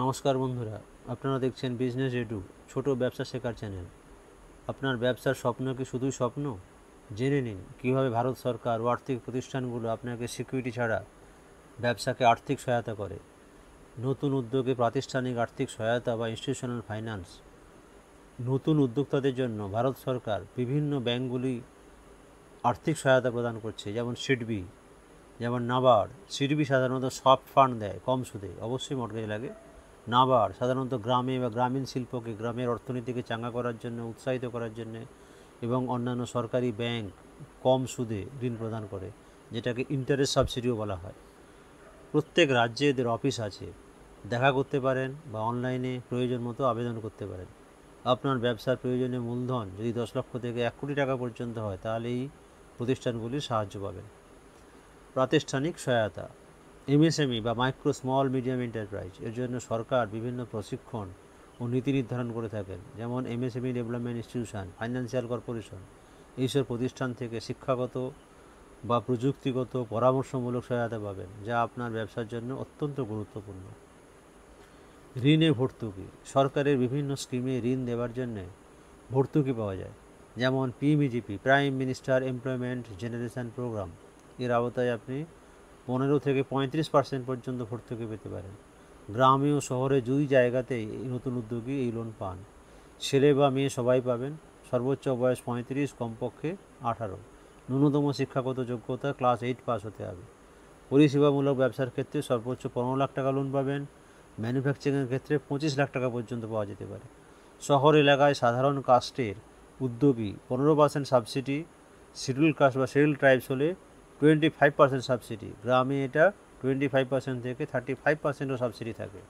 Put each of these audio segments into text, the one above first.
নমস্কার বন্ধুরা, আপনারা দেখছেন বিজনেস এডু, ছোট ব্যবসা শেখার চ্যানেল। আপনার ব্যবসার স্বপ্ন কি শুধুই স্বপ্ন? জেনে নিন কীভাবে ভারত সরকার ও আর্থিক প্রতিষ্ঠানগুলো আপনাকে সিকিউরিটি ছাড়া ব্যবসাকে আর্থিক সহায়তা করে। নতুন উদ্যোগে প্রাতিষ্ঠানিক আর্থিক সহায়তা বা ইনস্টিটিউশনাল ফাইন্যান্স। নতুন উদ্যোক্তাদের জন্য ভারত সরকার বিভিন্ন ব্যাঙ্কগুলি আর্থিক সহায়তা প্রদান করছে, যেমন সিডবি, যেমন নাবার্ড। সিডবি সাধারণত সফট ফান্ড দেয় কম সুদে, অবশ্যই মর্টগেজ লাগে। নাবার্ড সাধারণত গ্রামে বা গ্রামীণ শিল্পকে, গ্রামের অর্থনীতিকে চাঙ্গা করার জন্য, উৎসাহিত করার জন্য, এবং অন্যান্য সরকারি ব্যাংক কম সুদে ঋণ প্রদান করে, যেটাকে ইন্টারেস্ট সাবসিডিও বলা হয়। প্রত্যেক রাজ্যে এদের অফিস আছে, দেখা করতে পারেন বা অনলাইনে প্রয়োজন মতো আবেদন করতে পারেন। আপনার ব্যবসার প্রয়োজনীয় মূলধন যদি 10 লক্ষ থেকে 1 কোটি টাকা পর্যন্ত হয়, তাহলে এই প্রতিষ্ঠানগুলির সাহায্য পাবেন। প্রাতিষ্ঠানিক সহায়তা, এমএসএমই বা মাইক্রো স্মল মিডিয়াম এন্টারপ্রাইজ, এর জন্য সরকার বিভিন্ন প্রশিক্ষণ ও নীতি নির্ধারণ করে থাকেন, যেমন MSME development institution, financial corporation. এইসব প্রতিষ্ঠান থেকে শিক্ষাগত বা প্রযুক্তিগত পরামর্শমূলক সহায়তা পাবেন, যা আপনার ব্যবসার জন্য অত্যন্ত গুরুত্বপূর্ণ। ঋণে ভর্তুকি, সরকারের বিভিন্ন স্কিমে ঋণ দেওয়ার জন্য ভর্তুকি পাওয়া যায়, যেমন PMEGP, prime minister employment generation programme. এর আওতায় আপনি 15 থেকে 35% পর্যন্ত ভর্তুকি পেতে পারেন। গ্রামে ও শহরে দুই জায়গাতেই এই নতুন উদ্যোগী এই লোন পান। ছেলে বা মেয়ে সবাই পাবেন। সর্বোচ্চ বয়স 35, কমপক্ষে 18। ন্যূনতম শিক্ষাগত যোগ্যতা ক্লাস 8 পাস হতে হবে। পরিষেবামূলক ব্যবসার ক্ষেত্রে সর্বোচ্চ 15 লাখ টাকা লোন পাবেন। ম্যানুফ্যাকচারিংয়ের ক্ষেত্রে 25 লাখ টাকা পর্যন্ত পাওয়া যেতে পারে। শহর এলাকায় সাধারণ কাস্টের উদ্যোগী 15% সাবসিডি, শিডিউল কাস্ট বা শিডিউল ট্রাইবস হলে 25% সাবসিডি। গ্রামে এটা 25% থেকে 35%ও সাবসিডি থাকে।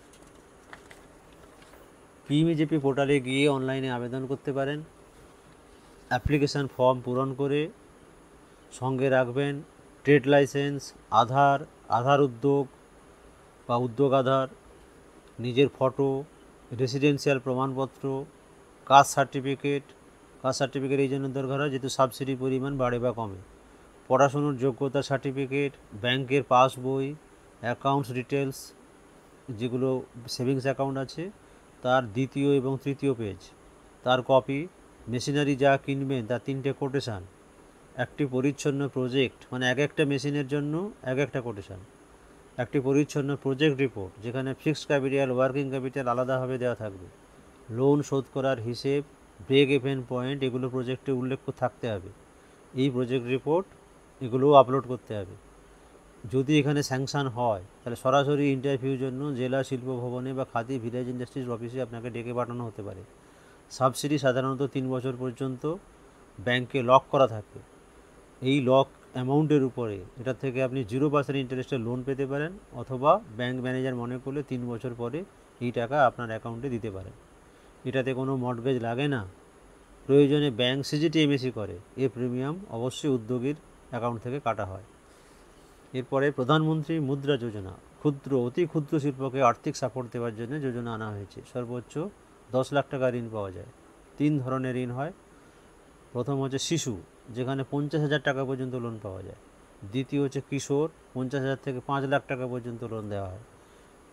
পিএমইজিপি পোর্টালে গিয়ে অনলাইনে আবেদন করতে পারেন। অ্যাপ্লিকেশান ফর্ম পূরণ করে সঙ্গে রাখবেন ট্রেড লাইসেন্স, আধার উদ্যোগ বা উদ্যোগ আধার, নিজের ফটো, রেসিডেন্সিয়াল প্রমাণপত্র, কাস্ট সার্টিফিকেট। এই জন্য দরকার হয় যেহেতু সাবসিডি পরিমাণ বাড়ে বা কমে। পড়াশুনোর যোগ্যতা সার্টিফিকেট, ব্যাংকের পাসবই, অ্যাকাউন্টস ডিটেলস, যেগুলো সেভিংস অ্যাকাউন্ট আছে তার দ্বিতীয় এবং তৃতীয় পেজ, তার কপি, মেশিনারি যা কিনবেন তার 3টে কোটেশান, একটি পরিচ্ছন্ন প্রজেক্ট, মানে এক একটা মেশিনের জন্য এক একটা কোটেশান, একটি পরিচ্ছন্ন প্রজেক্ট রিপোর্ট, যেখানে ফিক্সড ক্যাপিটাল, ওয়ার্কিং ক্যাপিটাল আলাদাভাবে দেওয়া থাকবে, লোন শোধ করার হিসেব, ব্রেক ইভেন পয়েন্ট, এগুলো প্রজেক্টে উল্লেখ থাকতে হবে। এই প্রজেক্ট রিপোর্ট এগুলোও আপলোড করতে হবে। যদি এখানে স্যাংশন হয়, তাহলে সরাসরি ইন্টারভিউর জন্য জেলা শিল্প ভবনে বা খাদি ভিলেজ ইন্ডাস্ট্রিজ অফিসে আপনাকে ডেকে পাঠানো হতে পারে। সাবসিডি সাধারণত 3 বছর পর্যন্ত ব্যাংকে লক করা থাকে। এই লক অ্যামাউন্টের উপরে এটা থেকে আপনি 0% ইন্টারেস্টে লোন পেতে পারেন, অথবা ব্যাংক ম্যানেজার মনে করলে 3 বছর পরে এই টাকা আপনার অ্যাকাউন্টে দিতে পারেন। এটাতে কোনো মর্টগেজ লাগে না। প্রয়োজনে ব্যাংক সিজিটিএমএসি করে। এর প্রিমিয়াম অবশ্যই উদ্যোগীর অ্যাকাউন্ট থেকে কাটা হয়। এরপরে প্রধানমন্ত্রী মুদ্রা যোজনা, ক্ষুদ্র অতি ক্ষুদ্র শিল্পকে আর্থিক সাপোর্ট দেওয়ার জন্য যোজনা আনা হয়েছে। সর্বোচ্চ 10 লাখ টাকা ঋণ পাওয়া যায়। 3 ধরনের ঋণ হয়। প্রথম হচ্ছে শিশু, যেখানে 50,000 টাকা পর্যন্ত লোন পাওয়া যায়। দ্বিতীয় হচ্ছে কিশোর, 50,000 থেকে 5 লাখ টাকা পর্যন্ত লোন দেওয়া হয়।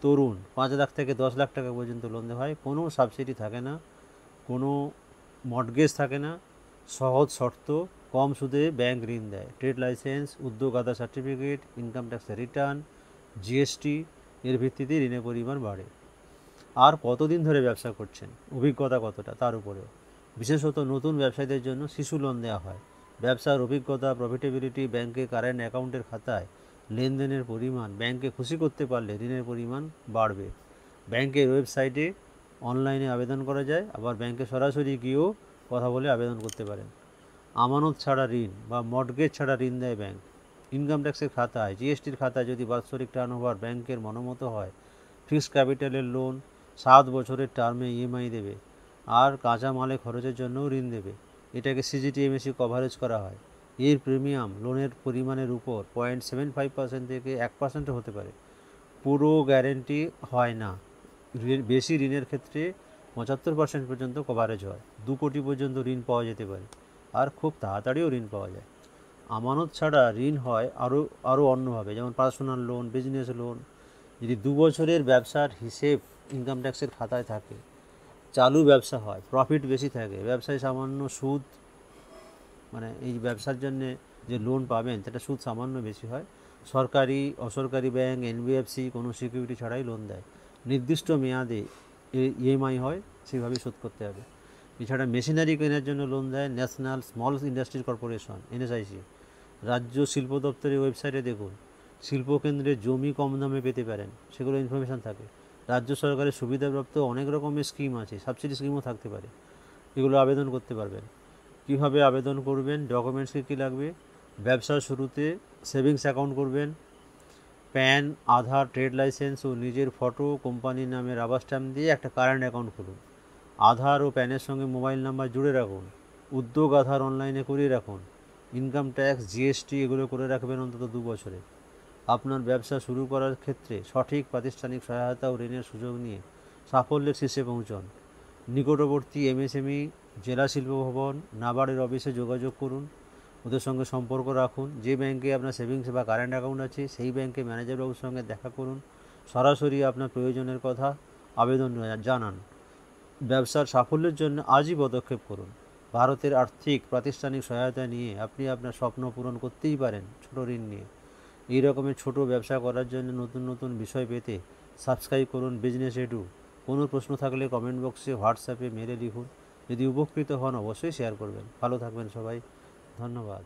তরুণ, 5 লাখ থেকে 10 লাখ টাকা পর্যন্ত লোন দেওয়া হয়। কোনো সাবসিডি থাকে না, কোনো মর্টগেজ থাকে না, সহজ শর্ত, কম সুদে ব্যাংক ঋণ দেয়। ট্রেড লাইসেন্স, উদ্যোগ আধার সার্টিফিকেট, ইনকাম ট্যাক্সের রিটার্ন, জিএসটি, এর ভিত্তিতে ঋণের পরিমাণ বাড়ে। আর কতদিন ধরে ব্যবসা করছেন, অভিজ্ঞতা কতটা, তার উপরেও। বিশেষত নতুন ব্যবসায়ীদের জন্য শিশু লোন দেওয়া হয়। ব্যবসার অভিজ্ঞতা, প্রফিটেবিলিটি, ব্যাংকে কারেন্ট অ্যাকাউন্টের খাতায় লেনদেনের পরিমাণ, ব্যাংকে খুশি করতে পারলে ঋণের পরিমাণ বাড়বে। ব্যাংকের ওয়েবসাইটে অনলাইনে আবেদন করা যায়, আবার ব্যাংকে সরাসরি গিয়েও কথা বলে আবেদন করতে পারেন। আমানত ছাড়া ঋণ বা মর্টগেজ ছাড়া ঋণ দেয় ব্যাংক। ইনকাম ট্যাক্সের খাতায়, জিএসটির খাতায় যদি বাৎসরিক টার্নওভার ব্যাংকের মনোমতো হয়, ফিক্সড ক্যাপিটালের লোন, 7 বছরের টার্মে ইএমআই দেবে, আর কাঁচা মালে খরচের জন্যও ঋণ দেবে। এটাকে সিজিটিএমএসি কভারেজ করা হয়। এর প্রিমিয়াম লোনের পরিমাণের উপর 0.75% থেকে 1% হতে পারে। পুরো গ্যারেন্টি হয় না। বেশি ঋণের ক্ষেত্রে 75% পর্যন্ত কভারেজ হয়। 2 কোটি পর্যন্ত ঋণ পাওয়া যেতে পারে, আর খুব তাড়াতাড়িও ঋণ পাওয়া যায়। আমানত ছাড়া ঋণ হয় আরও অন্যভাবে, যেমন পার্সোনাল লোন, বিজনেস লোন। যদি 2 বছরের ব্যবসার হিসেব ইনকাম ট্যাক্সের খাতায় থাকে, চালু ব্যবসা হয়, প্রফিট বেশি থাকে, ব্যবসায় সামান্য সুদ, মানে এই ব্যবসার জন্যে যে লোন পাবেন সেটা সুদ সামান্য বেশি হয়। সরকারি অসরকারি ব্যাংক, এনবিএফসি কোনো সিকিউরিটি ছাড়াই লোন দেয়, নির্দিষ্ট মেয়াদে ইএমআই হয়, সেভাবেই শোধ করতে হবে। এছাড়া মেশিনারি কেনার জন্য লোন দেয় ন্যাশনাল স্মল ইন্ডাস্ট্রিজ কর্পোরেশন, এনএসআইসি। রাজ্য শিল্প দপ্তরের ওয়েবসাইটে দেখুন, শিল্পকেন্দ্রে জমি কম দামে পেতে পারেন, সেগুলো ইনফরমেশান থাকে। রাজ্য সরকারের সুবিধাপ্রাপ্ত অনেক রকমের স্কিম আছে, সাবসিডি স্কিমও থাকতে পারে, এগুলো আবেদন করতে পারবেন। কিভাবে আবেদন করবেন, ডকুমেন্টস কী লাগবে? ব্যবসার শুরুতে সেভিংস অ্যাকাউন্ট করবেন, প্যান, আধার, ট্রেড লাইসেন্স ও নিজের ফটো, কোম্পানির নামে রাবার স্ট্যাম্প দিয়ে একটা কারেন্ট অ্যাকাউন্ট খুলুন। আধার ও প্যানের সঙ্গে মোবাইল নাম্বার জুড়ে রাখুন। উদ্যোগ আধার অনলাইনে করিয়ে রাখুন। ইনকাম ট্যাক্স, জিএসটি এগুলো করে রাখবেন অন্তত 2 বছরে। আপনার ব্যবসা শুরু করার ক্ষেত্রে সঠিক প্রাতিষ্ঠানিক সহায়তা ও ঋণের সুযোগ নিয়ে সাফল্যের শীর্ষে পৌঁছন। নিকটবর্তী এমএসএমই, জেলা শিল্প ভবন, নাবার্ডের অফিসে যোগাযোগ করুন, ওদের সঙ্গে সম্পর্ক রাখুন। যে ব্যাংকে আপনার সেভিংস বা কারেন্ট অ্যাকাউন্ট আছে সেই ব্যাংকে ম্যানেজারবাবুর সঙ্গে দেখা করুন, সরাসরি আপনার প্রয়োজনের কথা আবেদন জানান। ব্যবসার সাফল্যের জন্য আজই পদক্ষেপ করুন। ভারতের আর্থিক প্রাতিষ্ঠানিক সহায়তা নিয়ে আপনি আপনার স্বপ্ন পূরণ করতেই পারেন ছোট ঋণ নিয়ে। এই রকমের ছোট ব্যবসা করার জন্য নতুন নতুন বিষয় পেতে সাবস্ক্রাইব করুন বিজনেস এডু। কোনো প্রশ্ন থাকলে কমেন্ট বক্সে, হোয়াটসঅ্যাপে, মেলে লিখুন। যদি উপকৃত হন অবশ্যই শেয়ার করবেন। ভালো থাকবেন সবাই, ধন্যবাদ।